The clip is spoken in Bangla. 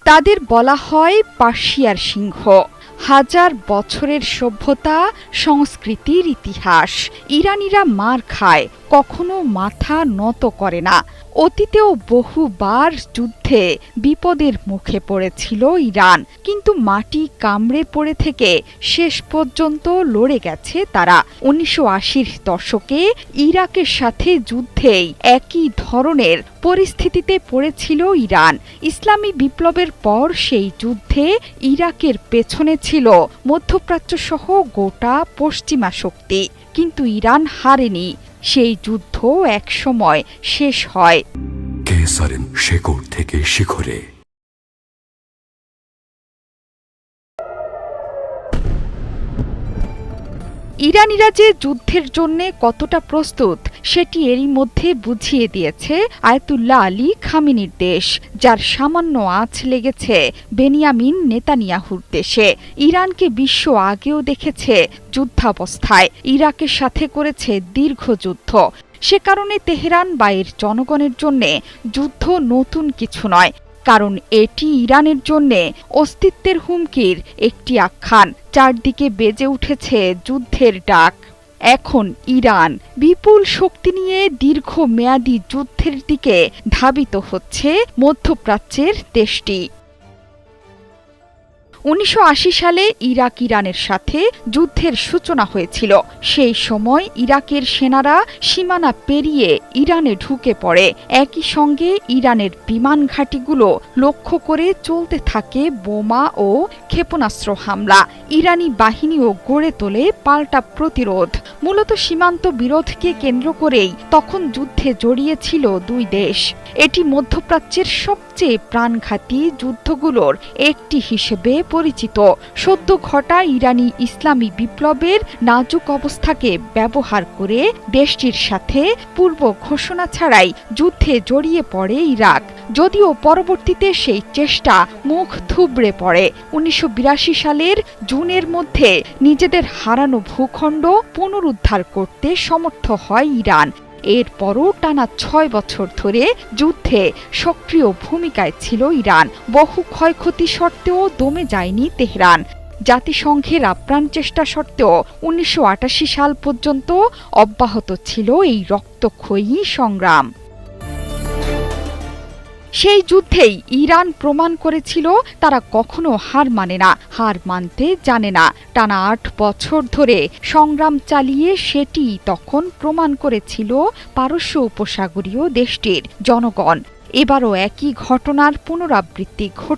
তাদের বলা হয় পার্সিয়ার সিংহ। হাজার বছরের সভ্যতা, সংস্কৃতির ইতিহাস। ইরানিরা মার খায়, কখনো মাথা নত করে না। অতীতেও বহুবার যুদ্ধে বিপদের মুখে পড়েছিল ইরান, কিন্তু মাটি কামড়ে পড়ে থেকে শেষ পর্যন্ত লড়ে গেছে তারা। ১৯৮০-র দশকে ইরাকের সাথে যুদ্ধেই একই ধরনের পরিস্থিতিতে পড়েছিল ইরান। ইসলামী বিপ্লবের পর সেই যুদ্ধে ইরাকের পেছনে ছিল মধ্যপ্রাচ্য সহ গোটা পশ্চিমা শক্তি, কিন্তু ইরান হারেনি। সেই যুদ্ধ একসময় শেষ হয়। কেসারের শেকড় থেকে শিখরে। ইরানিরা যে যুদ্ধের জন্য কতটা প্রস্তুত সেটি এরই মধ্যে বুঝিয়ে দিয়েছে আয়াতুল্লাহ আলী খামেনির দেশ, যার সামান্য আঁচ লেগেছে বেনিয়ামিন নেতানিয়াহুর দেশে। ইরানকে বিশ্ব আগেও দেখেছে যুদ্ধাবস্থায়, ইরাকের সাথে করেছে দীর্ঘ যুদ্ধ। সে কারণে তেহরান বা এর জনগণের জন্য যুদ্ধ নতুন কিছু নয়, কারণ এটি ইরানের জন্য অস্তিত্বের হুমকির একটি আখ্যান। চারদিকে বেজে উঠেছে যুদ্ধের ডাক। এখন ইরান বিপুল শক্তি নিয়ে দীর্ঘমেয়াদী যুদ্ধের দিকে ধাবিত হচ্ছে মধ্যপ্রাচ্যের দেশটি। ১৯৮০ সালে ইরাক ইরানের সাথে যুদ্ধের সূচনা হয়েছিল। সেই সময় ইরাকের সেনারা সীমানা পেরিয়ে ইরানে ঢুকে পড়ে। একই সঙ্গে ইরানের বিমান ঘাঁটিগুলো লক্ষ্য করে চলতে থাকে বোমা ও ক্ষেপণাস্ত্র হামলা। ইরানি বাহিনীও গড়ে তোলে পাল্টা প্রতিরোধ। মূলত সীমান্ত বিরোধকে কেন্দ্র করেই তখন যুদ্ধে জড়িয়েছিল দুই দেশ। এটি মধ্যপ্রাচ্যের সবচেয়ে প্রাণঘাতী যুদ্ধগুলোর একটি হিসেবে পরিচিত। সদ্য ঘটা ইরানি ইসলামী বিপ্লবের নাজুক অবস্থাকে ব্যবহার করে দেশটির সাথে পূর্ব ঘোষণা ছাড়াই যুদ্ধে জড়িয়ে পড়ে ইরাক, যদিও পরবর্তীতে সেই চেষ্টা মুখ থুবড়ে পড়ে। ১৯৮২ সালের জুনের মধ্যে নিজেদের হারানো ভূখণ্ড পুনরুদ্ধার করতে সমর্থ হয় ইরান। এরপরও টানা ৬ বছর ধরে যুদ্ধে সক্রিয় ভূমিকায় ছিল ইরান। বহু ক্ষয়ক্ষতি সত্ত্বেও দমে যায়নি তেহরান। জাতিসংঘের আপ্রাণ চেষ্টা সত্ত্বেও ১৯৮৮ সাল পর্যন্ত অব্যাহত ছিল এই রক্তক্ষয়ী সংগ্রাম। সেই যুদ্ধেই ইরান প্রমাণ করেছিল তারা কখনো হার মানে না, হার মানতে জানে না। টানা ৮ বছর ধরে সংগ্রাম চালিয়ে সেটি তখন প্রমাণ করেছিল পারস্য উপসাগরীয় দেশটির জনগণ। এবারও একই ঘটনার পুনরাবৃত্তি ঘটে।